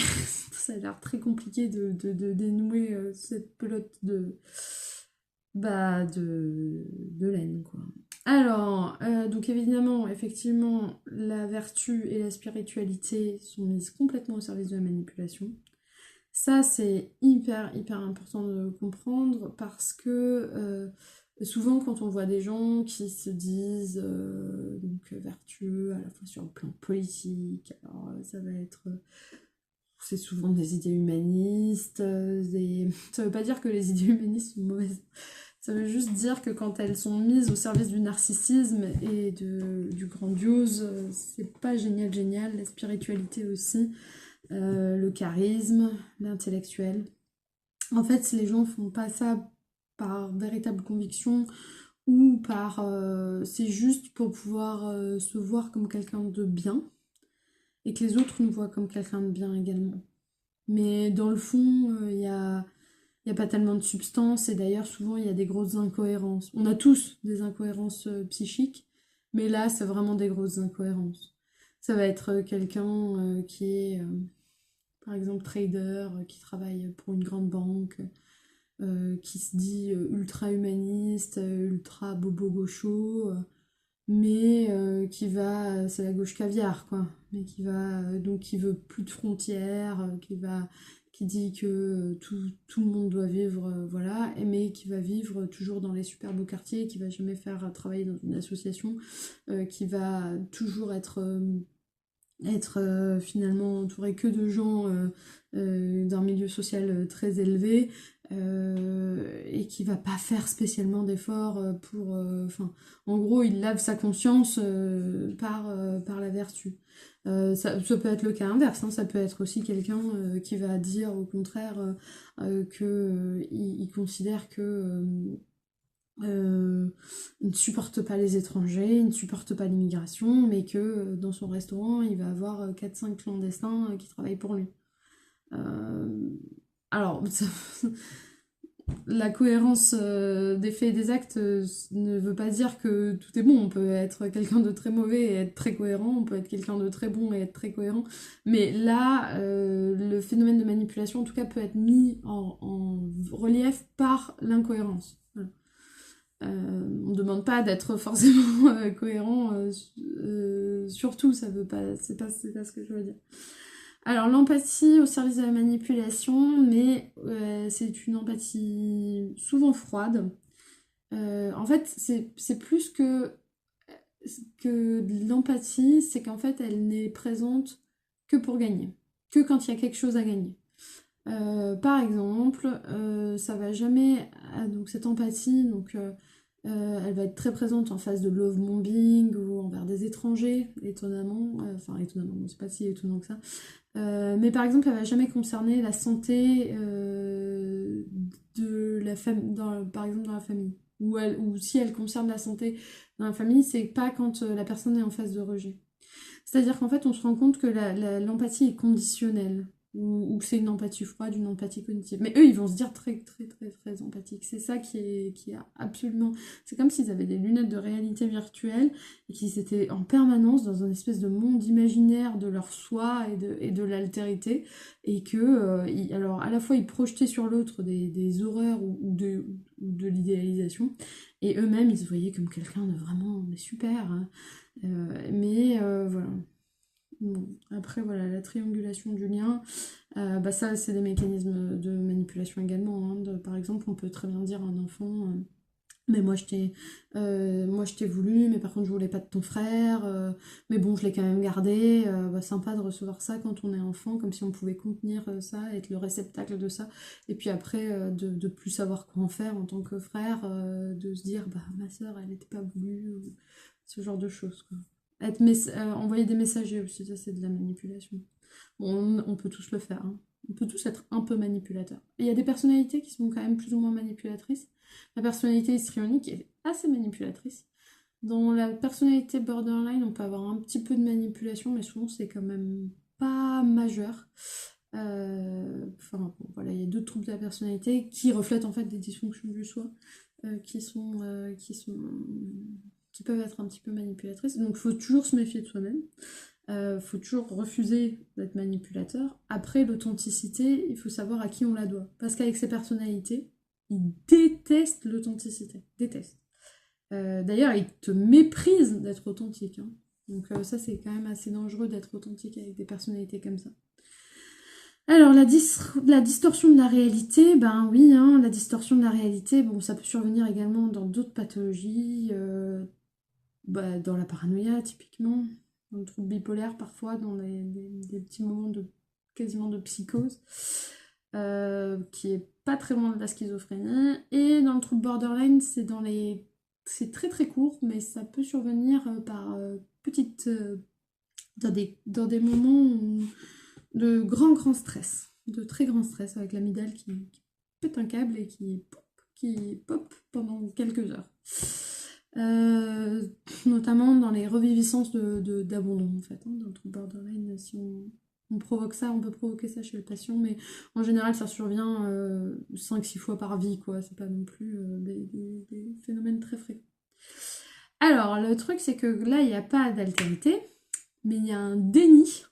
ça a l'air très compliqué de dénouer cette pelote de laine quoi. Alors, donc évidemment, effectivement, la vertu et la spiritualité sont mises complètement au service de la manipulation. Ça, c'est hyper, hyper important de comprendre parce que souvent, quand on voit des gens qui se disent donc vertueux à la fois sur le plan politique, alors ça va être. C'est souvent des idées humanistes, ça veut pas dire que les idées humanistes sont mauvaises. Ça veut juste dire que quand elles sont mises au service du narcissisme et du grandiose, c'est pas génial, génial. La spiritualité aussi, le charisme, l'intellectuel. En fait, si les gens font pas ça par véritable conviction ou par... c'est juste pour pouvoir se voir comme quelqu'un de bien et que les autres nous voient comme quelqu'un de bien également. Mais dans le fond, il n'y a pas tellement de substance et d'ailleurs souvent il y a des grosses incohérences. On a tous des incohérences psychiques, mais là c'est vraiment des grosses incohérences. Ça va être quelqu'un qui est par exemple trader, qui travaille pour une grande banque, qui se dit ultra humaniste, ultra bobo gaucho, mais c'est la gauche caviar quoi, mais donc qui veut plus de frontières, qui dit que tout le monde doit vivre, voilà, mais qui va vivre toujours dans les super beaux quartiers, qui va jamais faire travailler dans une association, qui va toujours être finalement entouré que de gens d'un milieu social très élevé, et qui va pas faire spécialement d'efforts pour... Enfin, en gros, il lave sa conscience par la vertu. Ça peut être le cas inverse, hein, ça peut être aussi quelqu'un qui va dire au contraire qu'il considère que il ne supporte pas les étrangers, il ne supporte pas l'immigration, mais que dans son restaurant, il va avoir 4-5 clandestins qui travaillent pour lui. Euh, alors, la cohérence des faits et des actes ne veut pas dire que tout est bon. On peut être quelqu'un de très mauvais et être très cohérent, on peut être quelqu'un de très bon et être très cohérent. Mais là, le phénomène de manipulation, en tout cas, peut être mis en relief par l'incohérence. Voilà. On ne demande pas d'être forcément cohérent, surtout, ça veut pas, c'est pas ce que je veux dire. Alors, l'empathie au service de la manipulation, mais c'est une empathie souvent froide. En fait, c'est plus que de l'empathie, c'est qu'en fait, elle n'est présente que pour gagner, que quand il y a quelque chose à gagner. Par exemple, ça va jamais. Donc, cette empathie, elle va être très présente en phase de love bombing ou envers des étrangers, étonnamment. Enfin, étonnamment, bon, c'est pas si étonnant que ça. Mais par exemple, elle va jamais concerner la santé de la famille, par exemple dans la famille. Ou si elle concerne la santé dans la famille, c'est pas quand la personne est en phase de rejet. C'est-à-dire qu'en fait, on se rend compte que l'empathie est conditionnelle, ou que c'est une empathie froide, une empathie cognitive. Mais eux, ils vont se dire très, très, très, très empathiques. C'est ça qui est absolument... C'est comme s'ils avaient des lunettes de réalité virtuelle et qu'ils étaient en permanence dans un espèce de monde imaginaire de leur soi et de l'altérité. Et que, alors, à la fois, ils projetaient sur l'autre des horreurs ou de l'idéalisation. Et eux-mêmes, ils se voyaient comme quelqu'un de vraiment super, hein. Voilà. Bon, après, voilà, la triangulation du lien, bah ça, c'est des mécanismes de manipulation également, hein. Par exemple, on peut très bien dire à un enfant, mais moi je t'ai voulu, mais par contre je voulais pas de ton frère, mais bon, je l'ai quand même gardé. Bah, sympa de recevoir ça quand on est enfant, comme si on pouvait contenir ça, être le réceptacle de ça, et puis après de plus savoir quoi en faire en tant que frère, de se dire, bah ma soeur elle n'était pas voulue, ou ce genre de choses, quoi. Envoyer des messagers aussi, ça c'est de la manipulation. Bon, on peut tous le faire, hein. On peut tous être un peu manipulateurs. Et il y a des personnalités qui sont quand même plus ou moins manipulatrices. La personnalité histrionique est assez manipulatrice. Dans la personnalité borderline, on peut avoir un petit peu de manipulation, mais souvent c'est quand même pas majeur. Enfin, bon, voilà, il y a d'autres troubles de la personnalité qui reflètent en fait des dysfonctions du soi, qui peuvent être un petit peu manipulatrices. Donc, il faut toujours se méfier de soi-même. Faut toujours refuser d'être manipulateur. Après, l'authenticité, il faut savoir à qui on la doit. Parce qu'avec ces personnalités, ils détestent l'authenticité. Détestent. D'ailleurs, ils te méprisent d'être authentique, hein. Donc ça, c'est quand même assez dangereux d'être authentique avec des personnalités comme ça. Alors, la distorsion de la réalité, ben oui, hein, la distorsion de la réalité, bon, ça peut survenir également dans d'autres pathologies, dans la paranoïa, typiquement, dans le trouble bipolaire, parfois, dans des petits moments quasiment de psychose, qui est pas très loin de la schizophrénie. Et dans le trouble borderline, c'est très très court, mais ça peut survenir par petites... dans des moments de grand stress, de très grand stress, avec l'amygdale qui pète un câble et qui pop pendant quelques heures. Notamment dans les reviviscences d'abandon, en fait, hein, dans le trouble borderline. Si on provoque ça, on peut provoquer ça chez le patient, mais en général, ça survient 5-6 fois par vie, quoi. C'est pas non plus des phénomènes très fréquents. Alors, le truc, c'est que là, il n'y a pas d'altérité, mais il y a un déni.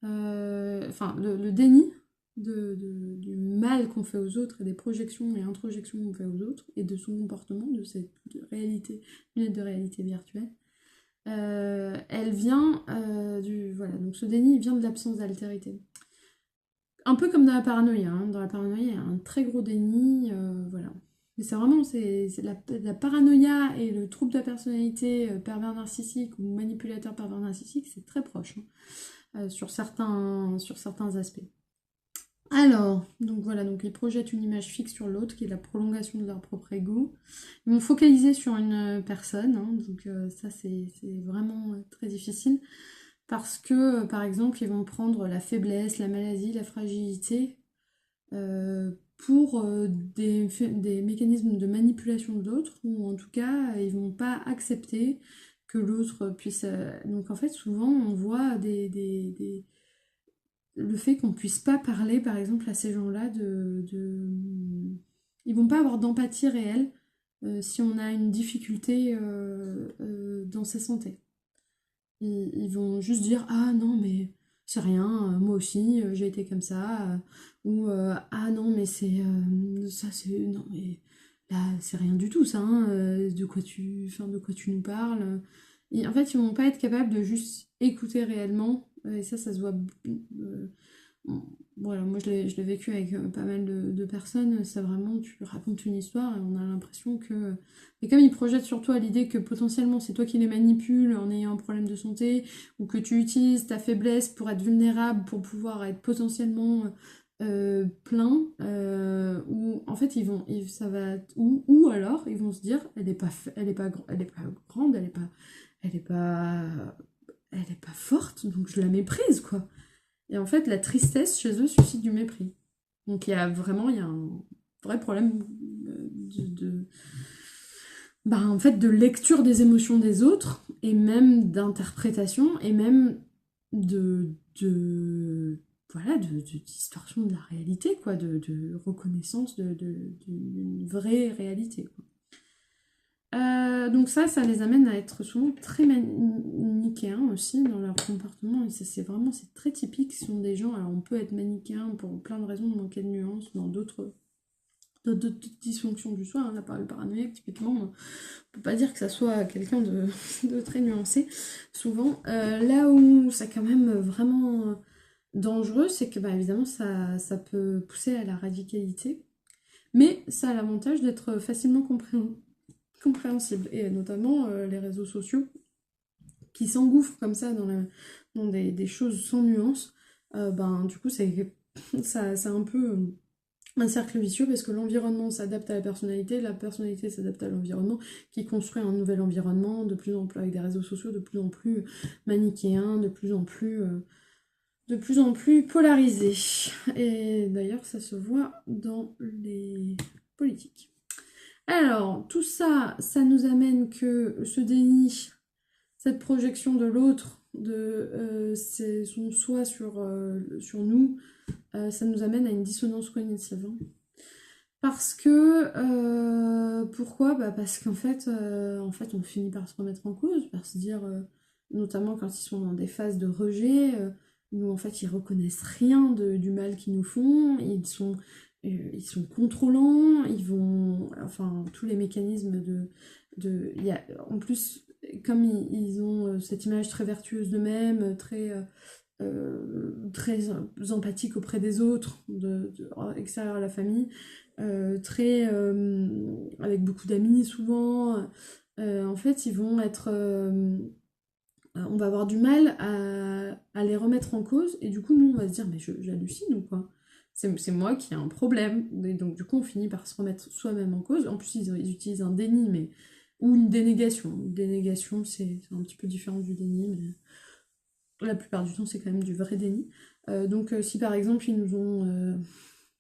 Enfin, le déni du mal qu'on fait aux autres et des projections et introjections qu'on fait aux autres et de son comportement, de cette lunette de réalité virtuelle, elle vient voilà, donc ce déni vient de l'absence d'altérité. Un peu comme dans la paranoïa, hein. Dans la paranoïa, il y a un très gros déni, voilà. Mais c'est vraiment, c'est la paranoïa et le trouble de la personnalité pervers narcissique ou manipulateur pervers narcissique, c'est très proche, hein, sur certains aspects. Alors, donc voilà, donc ils projettent une image fixe sur l'autre, qui est la prolongation de leur propre ego. Ils vont focaliser sur une personne, hein, donc ça c'est vraiment très difficile, parce que, par exemple, ils vont prendre la faiblesse, la maladie, la fragilité, pour des mécanismes de manipulation de l'autre, ou en tout cas, ils vont pas accepter que l'autre puisse... Donc en fait, souvent, on voit le fait qu'on puisse pas parler, par exemple, à ces gens-là Ils vont pas avoir d'empathie réelle si on a une difficulté dans sa santé. Ils vont juste dire ah non mais c'est rien, moi aussi j'ai été comme ça, ou ah non mais ça c'est non mais là c'est rien du tout ça, hein, de quoi tu nous parles. Et en fait ils vont pas être capables de juste écouter réellement, et ça se voit. euh, voilà, moi je l'ai vécu avec pas mal de personnes, c'est vraiment, tu racontes une histoire et on a l'impression que... Et comme ils projettent sur toi l'idée que potentiellement c'est toi qui les manipules en ayant un problème de santé, ou que tu utilises ta faiblesse pour être vulnérable, pour pouvoir être potentiellement plein, ou en fait ça va... Ou alors ils vont se dire, elle est pas grande, elle est pas, elle est pas forte, donc je la méprise quoi. Et en fait, la tristesse chez eux suscite du mépris. Donc il y a un vrai problème en fait, de lecture des émotions des autres, et même d'interprétation, et même de voilà, de distorsion de la réalité, quoi, de reconnaissance d'une vraie réalité, quoi. Donc ça les amène à être souvent très manichéens aussi dans leur comportement, et ça c'est très typique. Ce sont des gens, alors on peut être manichéen pour plein de raisons, de manquer de nuances, dans d'autres dysfonctions du soi, hein, le paranoïaque typiquement, on peut pas dire que ça soit quelqu'un de très nuancé, souvent. Là où c'est quand même vraiment dangereux, c'est que évidemment ça peut pousser à la radicalité, mais ça a l'avantage d'être facilement compréhensible, et notamment les réseaux sociaux qui s'engouffrent comme ça dans des choses sans nuance. Du coup c'est un peu un cercle vicieux, parce que l'environnement s'adapte à la personnalité s'adapte à l'environnement, qui construit un nouvel environnement de plus en plus, avec des réseaux sociaux de plus en plus manichéens, de plus en plus polarisés. Et d'ailleurs ça se voit dans les politiques. Alors, tout ça, ça nous amène que ce déni, cette projection de l'autre, son soi sur nous, ça nous amène à une dissonance cognitive, hein. Parce que, pourquoi? Parce en fait, on finit par se remettre en cause, par se dire, notamment quand ils sont dans des phases de rejet, où en fait ils reconnaissent rien du mal qu'ils nous font, ils sont contrôlants, ils vont... Enfin, tous les mécanismes en plus, comme ils ont cette image très vertueuse d'eux-mêmes, très empathique auprès des autres, extérieur à la famille, avec beaucoup d'amis souvent. En fait, ils vont être... on va avoir du mal à les remettre en cause, et du coup, nous, on va se dire, mais j'hallucine ou quoi? C'est moi qui ai un problème. Et donc, du coup, on finit par se remettre soi-même en cause. En plus, ils utilisent un déni, ou une dénégation. Une dénégation, c'est un petit peu différent du déni, mais la plupart du temps, c'est quand même du vrai déni. Donc, si par exemple, ils nous ont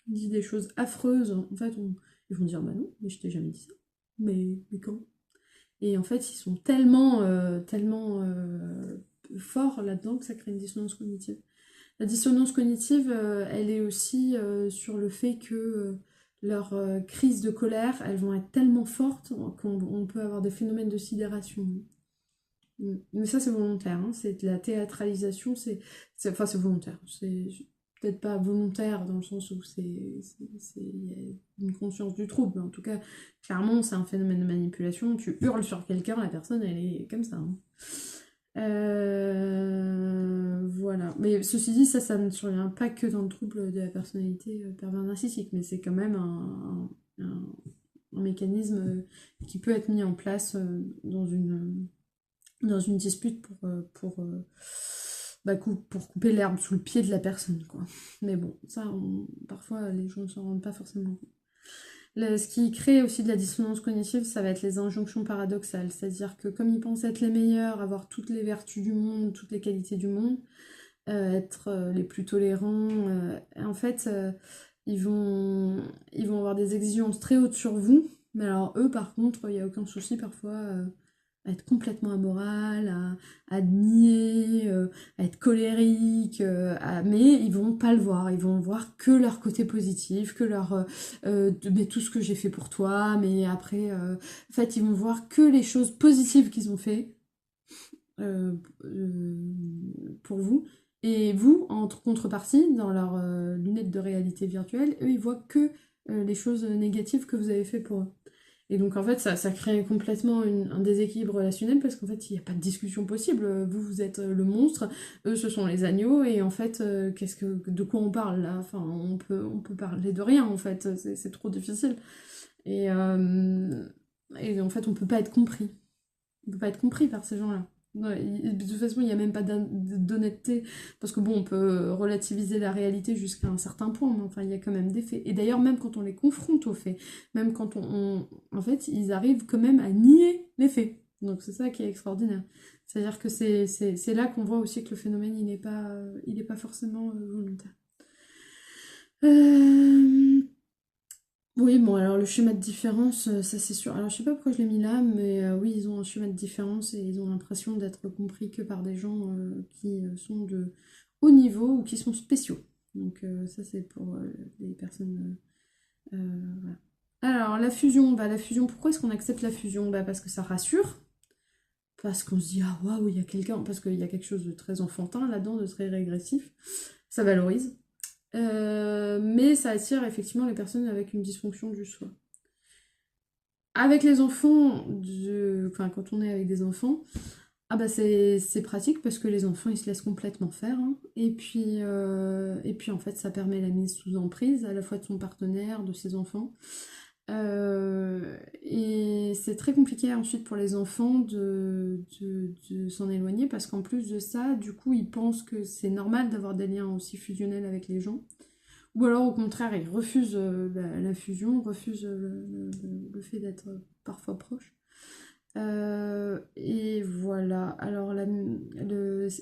dit des choses affreuses, en fait, ils vont dire bah non, mais je t'ai jamais dit ça. Mais quand? Et en fait, ils sont tellement forts là-dedans que ça crée une dissonance cognitive. La dissonance cognitive, elle est aussi sur le fait que leurs crises de colère, elles vont être tellement fortes qu'on peut avoir des phénomènes de sidération. Mais ça, c'est volontaire, hein. C'est de la théâtralisation, enfin, c'est volontaire. C'est peut-être pas volontaire dans le sens où il y a une conscience du trouble, mais en tout cas, clairement, c'est un phénomène de manipulation. Tu hurles sur quelqu'un, la personne, elle est comme ça, hein. Voilà. Mais ceci dit, ça ne survient pas que dans le trouble de la personnalité pervers narcissique, mais c'est quand même un mécanisme qui peut être mis en place dans une dispute pour couper l'herbe sous le pied de la personne, quoi. Mais bon, parfois les gens ne s'en rendent pas forcément compte. Ce qui crée aussi de la dissonance cognitive, ça va être les injonctions paradoxales, c'est-à-dire que comme ils pensent être les meilleurs, avoir toutes les vertus du monde, toutes les qualités du monde, être les plus tolérants, en fait, ils avoir des exigences très hautes sur vous, mais alors eux, par contre, il n'y a aucun souci parfois à être complètement amoral, à nier, à être colérique, mais ils vont pas le voir, ils vont voir que leur côté positif, que mais tout ce que j'ai fait pour toi, mais après, en fait, ils vont voir que les choses positives qu'ils ont fait euh, euh, pour vous. Et vous, en contrepartie, dans leurs lunettes de réalité virtuelle, eux, ils voient que les choses négatives que vous avez fait pour eux. Et donc, en fait, ça crée complètement un déséquilibre relationnel parce qu'en fait, il n'y a pas de discussion possible. Vous, vous êtes le monstre, eux, ce sont les agneaux, et en fait, de quoi on parle là? Enfin, on peut parler de rien, en fait, c'est trop difficile. Et, euh, et en fait, on peut pas être compris. On peut pas être compris par ces gens-là. Ouais, de toute façon, il n'y a même pas d'honnêteté, parce que bon, on peut relativiser la réalité jusqu'à un certain point, mais enfin, il y a quand même des faits. Et d'ailleurs, même quand on les confronte aux faits, même quand en fait, ils arrivent quand même à nier les faits. Donc c'est ça qui est extraordinaire. C'est-à-dire que c'est là qu'on voit aussi que le phénomène, il est pas forcément volontaire. Euh, Oui, bon, alors le schéma de différence, ça c'est sûr. Alors je sais pas pourquoi je l'ai mis là, mais oui, ils ont un schéma de différence et ils ont l'impression d'être compris que par des gens qui sont de haut niveau ou qui sont spéciaux. Donc ça c'est pour les personnes. Voilà. Alors la fusion, pourquoi est-ce qu'on accepte la fusion? Bah, parce que ça rassure, parce qu'on se dit ah waouh, il y a quelqu'un, parce qu'il y a quelque chose de très enfantin là-dedans, de très régressif. Ça valorise. Mais ça attire effectivement les personnes avec une dysfonction du soi. Avec les enfants, enfin quand on est avec des enfants, ah bah c'est pratique parce que les enfants ils se laissent complètement faire, hein. Et puis en fait ça permet la mise sous emprise à la fois de son partenaire, de ses enfants. Et c'est très compliqué ensuite pour les enfants de s'en éloigner parce qu'en plus de ça, du coup ils pensent que c'est normal d'avoir des liens aussi fusionnels avec les gens. Ou alors au contraire, ils refusent la fusion, refusent le fait d'être parfois proche. Et voilà. Alors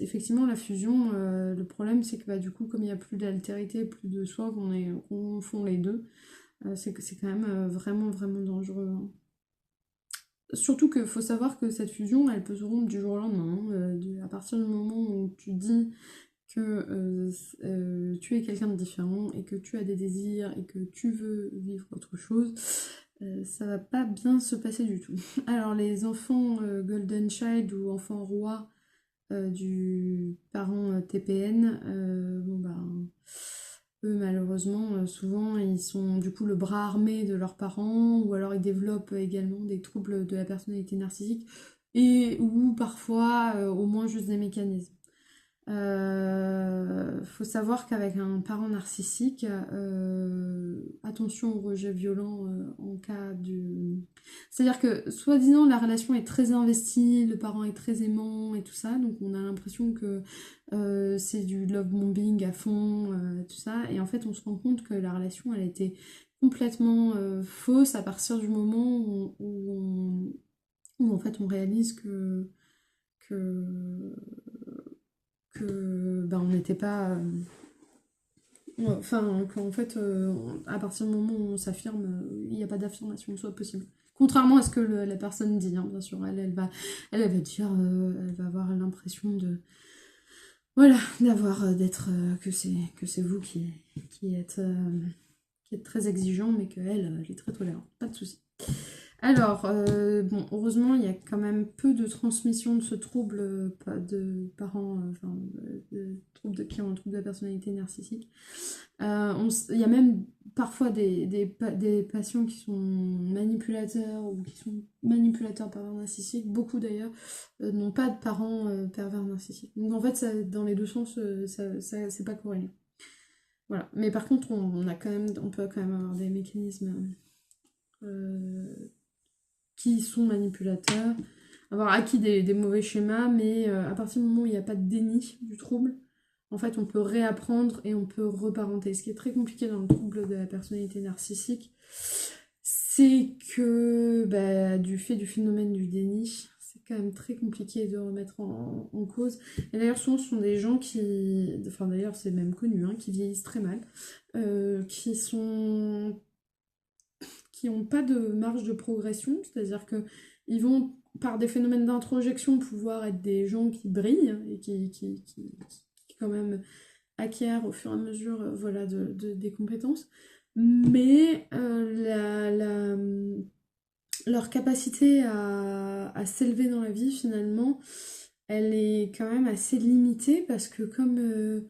effectivement, la fusion, le problème c'est que bah, du coup, comme il n'y a plus d'altérité, plus de soi, qu'on fond les deux, c'est que c'est quand même vraiment, vraiment dangereux, hein. Surtout qu'il faut savoir que cette fusion, elle peut se rompre du jour au lendemain, hein. À partir du moment où tu dis que tu es quelqu'un de différent et que tu as des désirs et que tu veux vivre autre chose, ça va pas bien se passer du tout. Alors les enfants Golden Child ou enfants roi du parent TPN, bon bah eux malheureusement souvent ils sont du coup le bras armé de leurs parents ou alors ils développent également des troubles de la personnalité narcissique et ou parfois au moins juste des mécanismes. Faut savoir qu'avec un parent narcissique, attention au rejet violent en cas de... C'est-à-dire que, soi-disant, la relation est très investie, le parent est très aimant et tout ça, donc on a l'impression que c'est du love bombing à fond, tout ça, et en fait on se rend compte que la relation, elle a été complètement fausse à partir du moment où en fait on réalise que ben, on n'était pas. Enfin, qu'en fait, à partir du moment où on s'affirme, il n'y a pas d'affirmation de soi possible. Contrairement à ce que la personne dit, hein, bien sûr. Elle va dire, elle va avoir l'impression de. Voilà, d'avoir, que c'est vous qui êtes très exigeant, mais qu'elle, elle est très tolérante. Pas de souci. Alors, bon, heureusement, il y a quand même peu de transmission de ce trouble de parents, enfin, qui ont un trouble de la personnalité narcissique. Il y a même parfois des patients qui sont manipulateurs ou qui sont manipulateurs pervers narcissiques, beaucoup d'ailleurs, n'ont pas de parents pervers narcissiques. Donc en fait, dans les deux sens, c'est pas corrélé. Voilà. Mais par contre, on peut quand même avoir des mécanismes euh, qui sont manipulateurs, avoir acquis des mauvais schémas, mais à partir du moment où il n'y a pas de déni du trouble, en fait, on peut réapprendre et on peut reparenter. Ce qui est très compliqué dans le trouble de la personnalité narcissique, c'est que bah, du fait du phénomène du déni, c'est quand même très compliqué de remettre en cause. Et d'ailleurs, souvent, ce sont des gens qui, enfin d'ailleurs, c'est même connu, hein, qui vieillissent très mal, qui sont qui n'ont pas de marge de progression, c'est-à-dire que ils vont, par des phénomènes d'introjection, pouvoir être des gens qui brillent et qui quand même acquièrent au fur et à mesure voilà, des compétences. Mais leur capacité à s'élever dans la vie, finalement, elle est quand même assez limitée parce que comme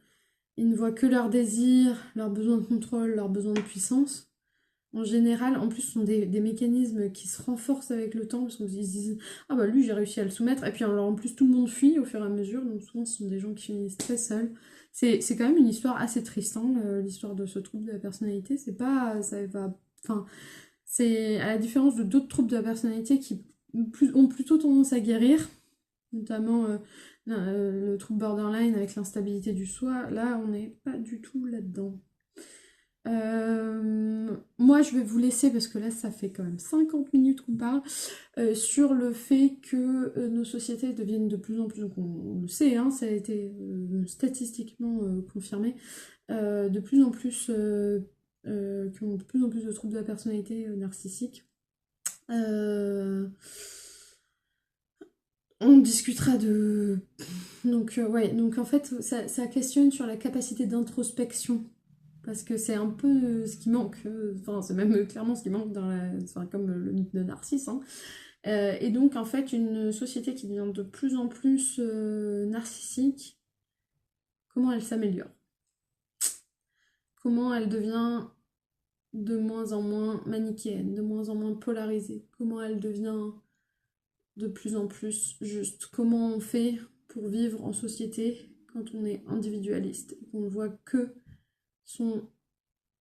ils ne voient que leurs désirs, leurs besoins de contrôle, leurs besoins de puissance, en général, en plus, ce sont des mécanismes qui se renforcent avec le temps parce qu'on se dit ah bah lui j'ai réussi à le soumettre et puis alors en plus tout le monde fuit au fur et à mesure, donc souvent ce sont des gens qui finissent très seuls. C'est quand même une histoire assez triste, hein, l'histoire de ce trouble de la personnalité. C'est pas, ça va, enfin, c'est à la différence de d'autres troubles de la personnalité qui ont plutôt tendance à guérir, notamment le trouble borderline avec l'instabilité du soi. Là, on n'est pas du tout là-dedans. Moi, je vais vous laisser parce que là, ça fait quand même 50 minutes qu'on parle sur le fait que nos sociétés deviennent de plus en plus, donc on le sait, hein, ça a été statistiquement confirmé, de plus en plus, qui ont de plus en plus de troubles de la personnalité narcissique. On discutera de... Donc, ouais, donc en fait, ça questionne sur la capacité d'introspection parce que c'est un peu ce qui manque, enfin c'est même clairement ce qui manque dans la, enfin, comme le mythe de Narcisse, hein. Et donc en fait une société qui devient de plus en plus narcissique, comment elle s'améliore? Comment elle devient de moins en moins manichéenne, de moins en moins polarisée? Comment elle devient de plus en plus juste? Comment on fait pour vivre en société quand on est individualiste et qu'on ne voit que son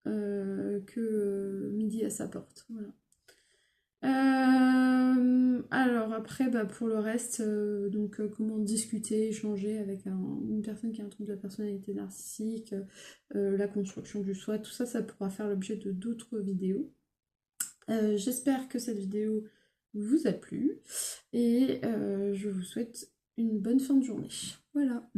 midi à sa porte. Voilà. Alors après, bah, pour le reste, comment discuter, échanger avec une personne qui a un trouble de la personnalité narcissique, la construction du soi, tout ça, ça pourra faire l'objet de d'autres vidéos. J'espère que cette vidéo vous a plu et je vous souhaite une bonne fin de journée. Voilà.